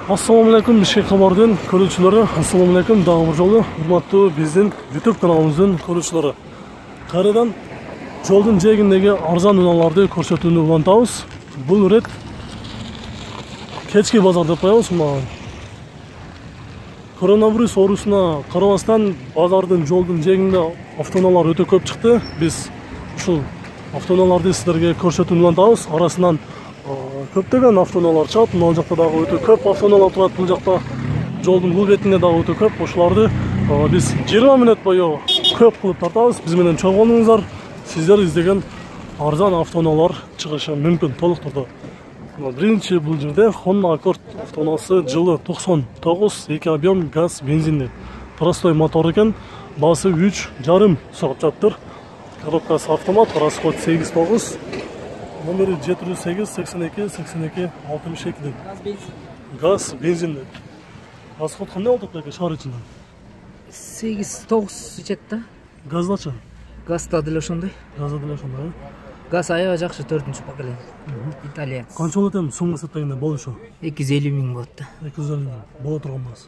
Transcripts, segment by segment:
Assalamu alaikum, Bishkek xabardan ko'ruvchilari. Assalamu alaikum, dag'i bir jolы hurmatli bizning YouTube kanalimizning ko'ruvchilari. Qaridan yo'lning jegindagi arzon ulanlarni ko'rsatuvni ulantamiz. Bu ret kechki bozor deb qo'yamiz. Koronavirus virusuna qaramasdan bozordan yo'lning jeginde avtomobillar o'ta ko'p chiqdi. Biz shu avtomobillarni sizlarga ko'rsatuvni ulantamiz. Arasından köpten avtomobillar çıkıp, bu жақта дағы өте көп avtomobillar тұрады, бұл жақта жолдың бұл бетінде дағы өте көп. Ошыларды biz 20 минут бойы көп қылып тартамыз. Бізменен чоң болыңыздар. Сіздер іздеген арзан автомобильдар шығышы мүмкін толық тұрды. Birinci бұл жерде Honda Accord автомобилі жылы 99, 2 объем газ бензинді. Простой мотор екен, басы 3,5 соғып жатыр. Коробкасы автомат, расход 8-9. Номері 708-82-62-62. Gaz benzinli. Расход қандай oldu peki şehir içinde? 8-9 içette. Gazda çı? Gaz da dile şunday. Gazda dile şunday. Gaz ayağı жақшы 4-cü pakelen. İtalyan. Kança olur tem soңғы сәттегенде болды şu? 250 bin болды. 250 bin. Bola тұрғанбыз.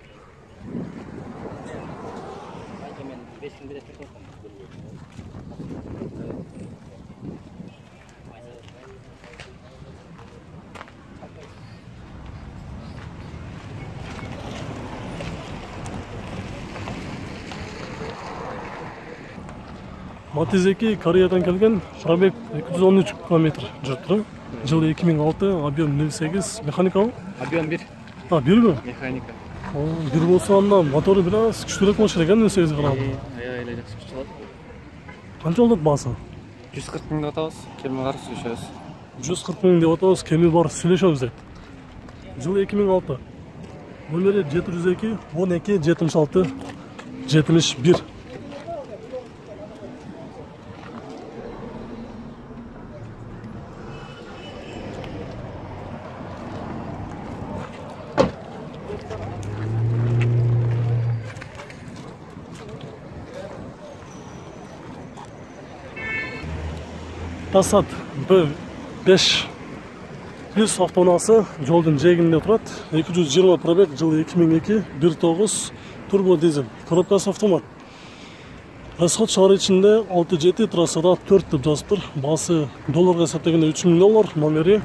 Matiz 2 Koreyadan kelgan, pробег 213 km жүрді. Жылы 2006, объем 0,8, механика mı? Объем 1. Ha, 1 mi? Механика. Bir bolsa anda motoru biraz küçülük машина ekan 0,8 qiladi. Ayağıyla жақсы күшті болады. Qancha oldu bası? 140 bin atабыз, келмей қарсы сөйлесеміз. 140 bin деп атабыз, kemi бар сөйлесеміз дейді. Жылы 2006. Номері 702 12 76 71. Passat B5 100 avtomobilisi yo'lning jeginde turadi. 220 pробег, жылы 2002, 1.9 turbo dizel. Коробкасы автомат. Расход шаар içinde 6-7 trassada 4 деп жазып тұр. Басы долларға есептегенде 3 мың доллар. Номері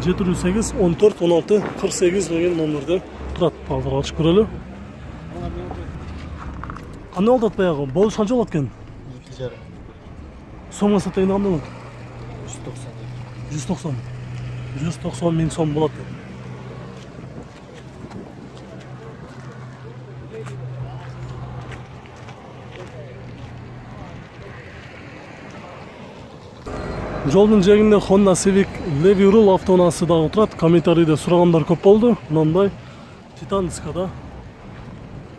708 14 16 48 деген номерде тұрады. Балдар ашып көрелі. Қандай олды атпаяғы? Бұл қанша олды екен? 2,5. Соңғы сәттегенде қандай олды? 190. 190 bin сом болады. Жолдың жегінде Honda Civic Levi Rule автоунасы да отырады. Комментарийде сұрағандар көп болды. Мынандай Titan Скада.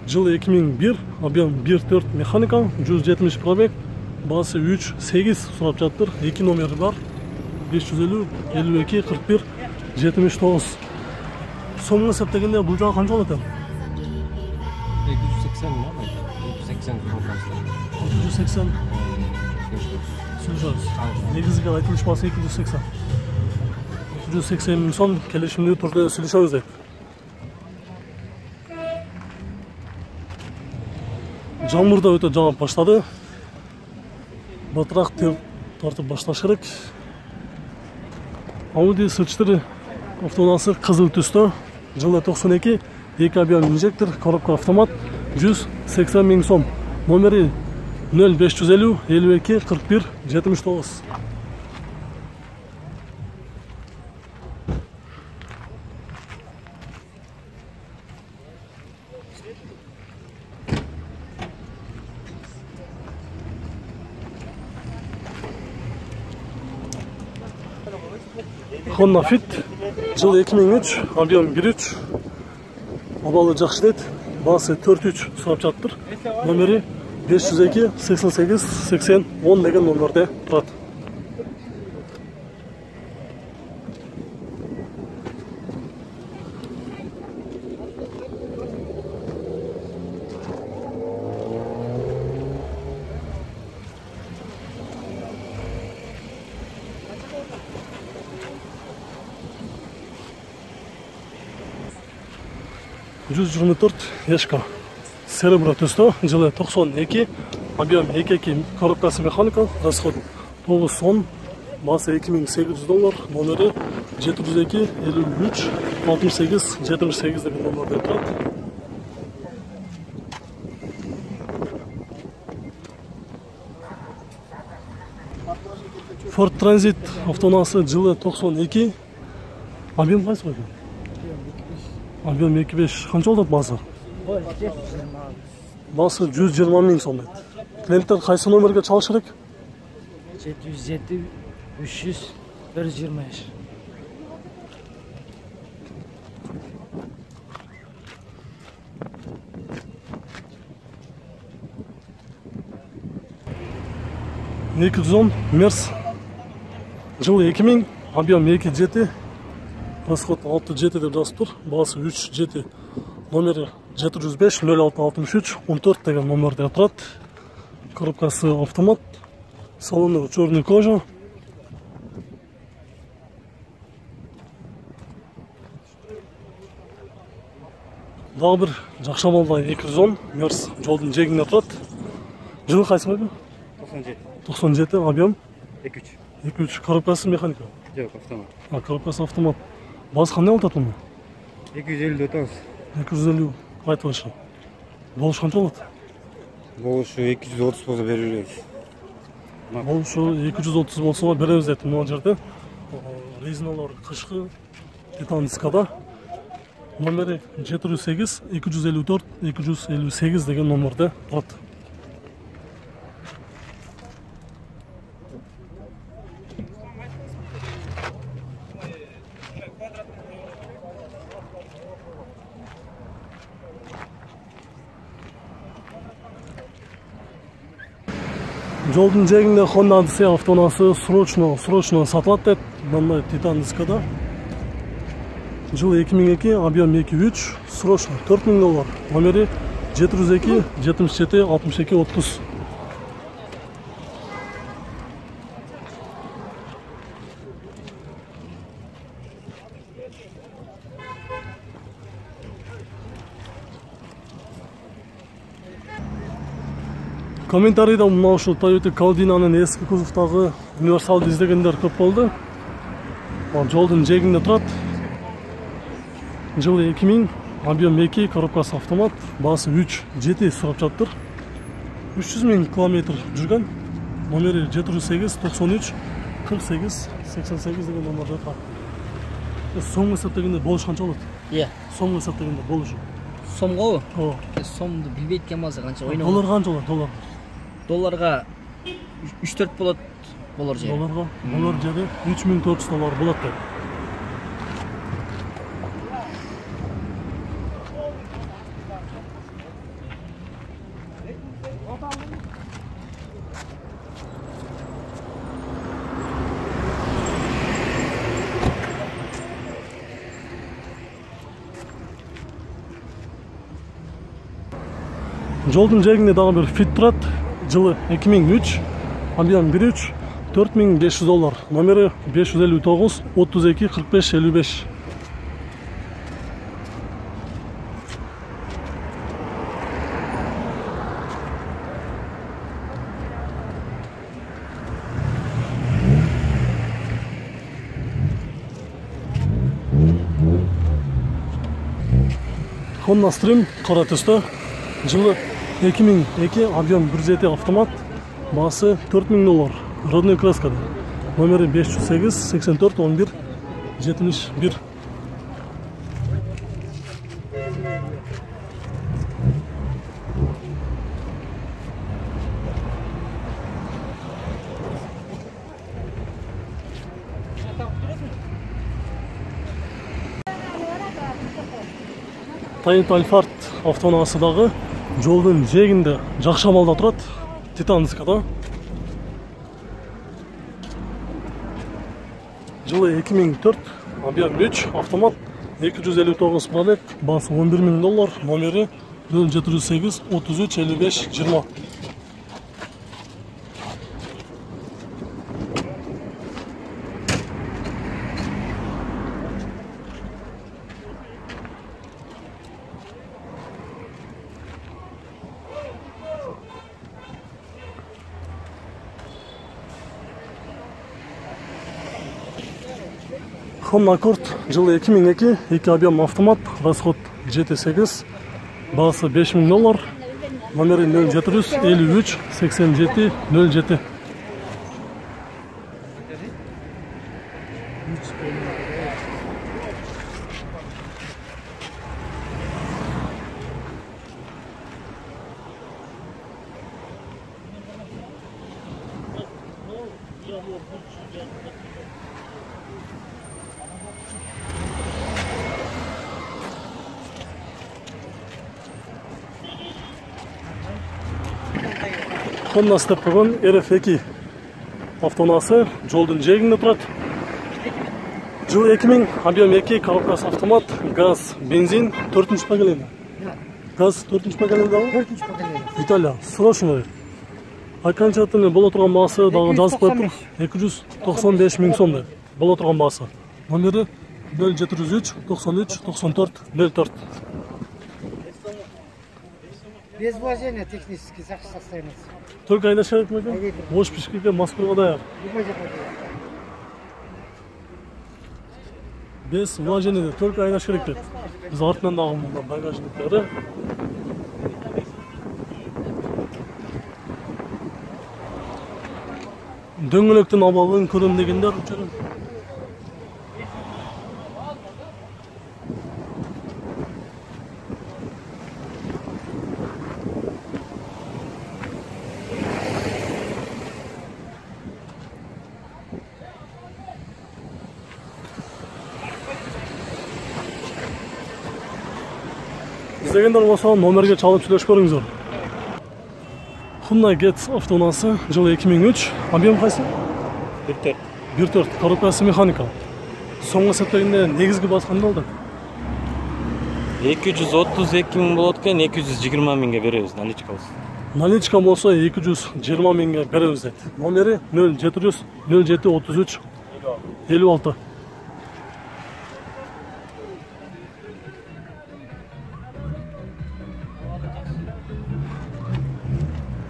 Жылы 2001, объем 1.4 механика, 170 пробег, басы 3.8 сұрап жатыр. 2 номері бар. 550, 52, 41, 79. Соңғы сәптегенде бұл жағы қанша болады? 280 ма? 280 280. Сөйлесеміз. Негізгі айтылыш басы 280. 280 мың сом келешімде түрде сөйлесеміз дейді. Жаңбыр да өте жауап баштады. Батырақ тартып башташ керек. Audi S4 автоунасы қызыл түсті. Жылы 92, 2 объем инжектор, коробка автомат, 180 мың сом. Номері 0550 52 41 79. Honda Fit, жылы 2003, объем 1.3, обалы жақсы деді, басы 4.3 сұрап жатыр. Номері 502 88 80 10 деген номерде тұрады. 124 ешка. Серебро төстө, жылы 92, объем 2 коробкасы механика, расход 910, басы $2800, номері 702 53 68 78 деген номерде тұрады. Ford Transit автоунасы жылы 92, объем қайсы ғой? Объем 2.5, қанша олдады басы? Басы 120 000 сомдайды. Клиенттер қайсы номерге чалыш керек? 707 300 125. Мерс жылы 2000, объем 2.7, расход 6.7 деп жазып тұр, басы 3.7, номері 705 0663 14 деген номерде тұрады. Коробкасы автомат, салоны черный кожа. Дағы бір жақша малда 210, мерс жолдың жегінде тұрады. Жылы қайсы қойды? 97, объем 2.3, коробкасы механика. Жоқ, автомат. Коробкасы автомат. Басы қандай олтады мұны? 250 отамыз. 250 айтып ашы. Болыш қанша олады? Болушу 230 болса берілеміз. Болышы 230 болса береміз деді мына жерде. Резиналар қышқы титан дискада. Номері 708 254 258 деген номерде тұрады. Жолдың жегінде Honda Odyssey автоунасы срочно сатылады деді. Мынандай титан дискада. Жылы 2002, объем 2.3, срочно $4000, номері 702 77 62 30. Комментарийда мынау ушул Toyota Caldina'nын эски кузовтагы универсалды издегендер көп болду. Жолдун жегинде турат. Жылы 2000, объем 2, коробкасы автомат, басы 3.7 сурап жатыр. 300 000 километр жүргөн. Номери 708 93 48 88 деген номерде турат. Соңғы эсептегенде болуш канча болот? Иә. Соңғы эсептегенде болушу. Сомго? Ооба. Сомду билбейт экен болсо канча ойноо. Доллар канча болот? Доллар. Долларга 3-4 болот. Доллар жери. Доллар жери $3400 болот деп. Жолдың жегінде дағы бір Fit тұрат. Жылы 2003, объем 1.3, $4500, номері 559 32 45 55. Honda Stream қара түсті. Жылы 2002, объем 1.7 автомат, басы $4000, родной краскада. Номері 508 84 11 71. Toyota Alphard автоунасыдағы жолдың жегінде жақша малда тұрады. Титан дискада. Жылы 2004, объем 3, автомат, 259 пробег, басы $11000, номері 708 33 55 20. Honda Accord жылы 2002, 2 объем автомат, расход GT8, бағасы $5000, номері 0753 87 07. Honda істеп қойған RF2 автоунасы жолдың жиегінде тұрады. Жылы 2000, объем 2, коробкасы автомат, газ, бензин, 4-ші поколение. Газ 4-ші поколение да? 4-ші поколение. Италия, срочно. Окончательно бола тұрған бағасы дағы жазып қойып, 295 000 сомды бола тұрған бағасы. Номері 0703 93 94 04. Без вложения технически состояние. Только айда шарик ма екен? Ош пішкеге Москваға даяр. Без вложения, только айда шарик деді. Біз артынан дағым багажниктері. Дөңгелектің абалын көрем дегендер жүрім. İzlегендер болса, номерге чалып сүйлөшүп көрүңүздөр. Hyundai Getz автоунасы жылы 2003, объем кайсы? 1.4, коробкасы механика. Соңғы сәттегенде негизги баасы кандай болду? 232 000 болот экен, 220 000ге беребиз наличкабыз. Наличка болсо 220 000ге беребиз дейт. Номери 0700 07 33 56.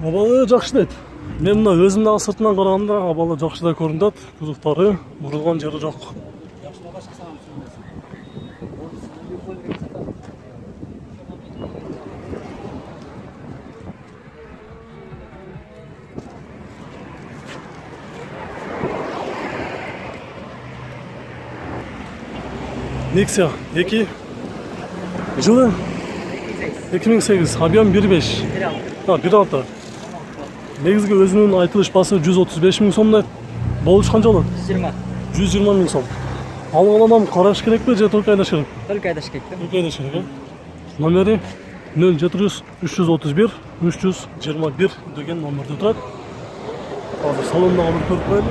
Абалы жакшы дейт. Мен мына өзүм дагы сыртынан караганда абалы жакшы да көрүнөт. Кузуктары бурулган жери жок. Nexia 2 жылы 2008, объем 1.5. 1.6. Негізгі өзінің айтылыш басы 135 000 сомдайт. Болуш канча болот? 120 000 сом. Алган адам караш керек бе же только айдаш керек? Только айдаш керек. Только айдаш керек. Номери 0700 331 321 деген номерде турат. Азыр салондагы бир көрүп коелу.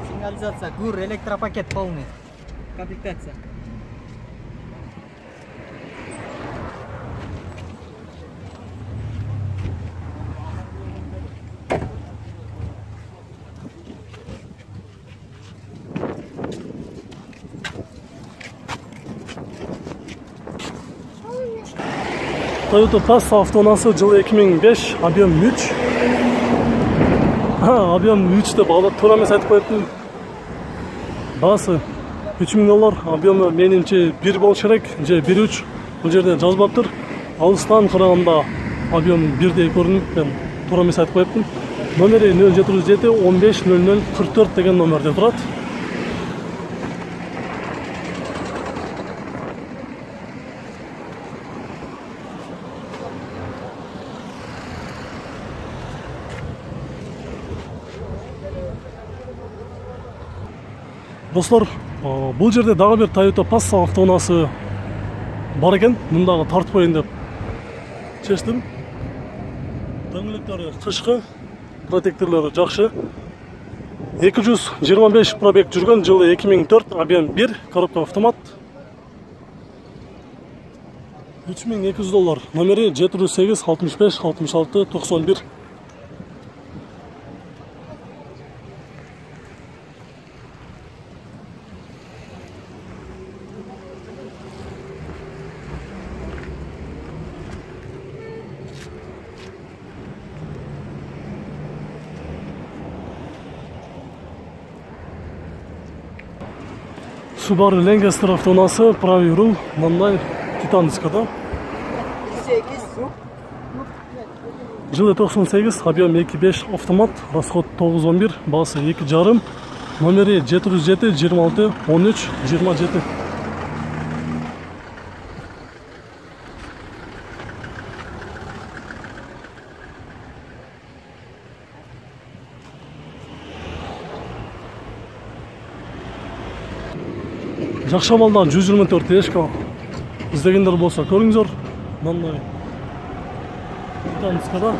Сигнализация, ГУР, электропакет полный. Комплектация. Toyota Passa автоунасы жылы 2005, объем 3. Объем 3 деп алып туура эмес айтып коюптум. Баасы $3000, объемы менимче 1 болуш керек, же 1.3. Бул жерде жазбаптыр. Алыстан караганда объем 1дей көрүнүп, мен туура эмес айтып коюптум. Номери 0707 15 00 44 деген номерде турат. Достор, бұл жерде дағы бір Toyota Passa автоунасы бар екен. Мұндағы тартып қойын деп шештім. Дөңгелектері қышқы, протекторлары жақсы. 225 пробег жүрген, жылы 2004, объем 1, коробка автомат. $3200. Номері 708 65 66 91. Subaru Lancaster автоунаасы, правый руль, мындай титан дискада. Жылы 98, объем 2.5 автомат, расход 911, басы 2,5, номері 707 26 13 27. Жақшы балдар 124 ешқа іздегендер болса көріңіздер. Мындай титан дискада.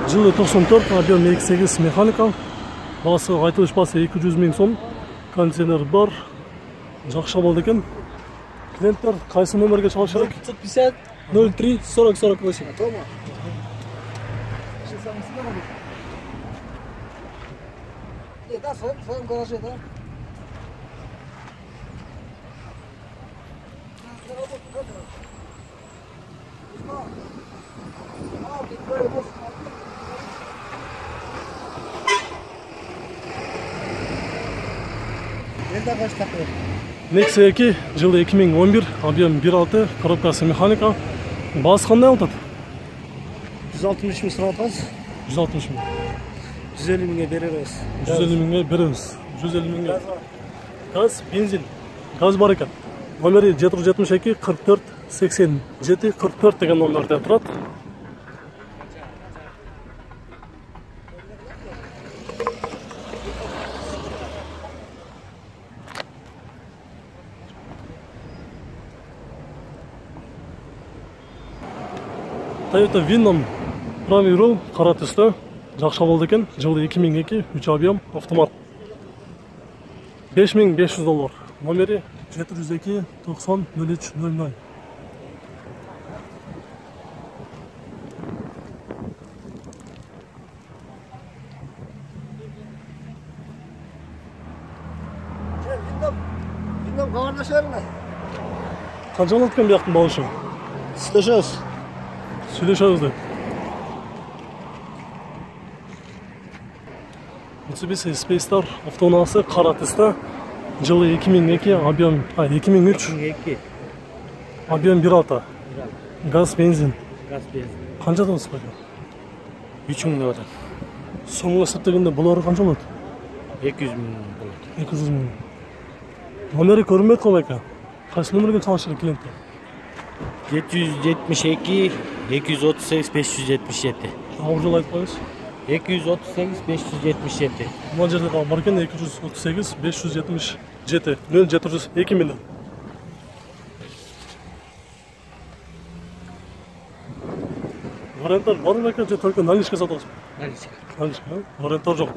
Жылы 94, объем 2.8 механикал. Басы айтылыш басы 200 000 сом. Кондиционер бар. Жақшы болды екен. Клиенттер қайсы номерге шалыш керек? 550 03 40 48. Да, в своем гараже, да? Nexia 2, жылы 2011, объем 1.6, коробкасы механика. Басы қандай алтады? 160 мың сұрап атасыз. 160 мың. 150 мыңға береміз. 150 мыңға береміз. 150 мыңға. Газ, бензин. Газ бар екен. Номері 772 44 87 44 деген номерде тұрады. Toyota Venom правый руль, қара түсті, жақсы болды екен. Жылы 2002, 3 объем, автомат. $5500. Номері 702 90 03 00. Bilmem kardeşlerine. Қанша болады екен бұяқтың балышы? Слышишь? Сөйлешіңіз деп. Mitsubishi Space-Star автоунаасы, қара түсті. Жылы 2002, объем 2003, 2. объем 1.6. Газ, бензин. Газ бензин. Қанша да осы қайда? 3000 деп атат. Соңғы есептегенде бұлары қанша болады? 200 000 болады. 200 мың. Номері көрінбейді қой байқа. Қайсы номерге çalışır клиенттер? 772 238 577. Ауыр жол айтпаңыз. 238 577. Мына жерде қалған бар екен 238 577. 0702 миллион. Варианттар бар ма екен, только наличка сатасыз? Наличка. Наличка, варианттар жоқ.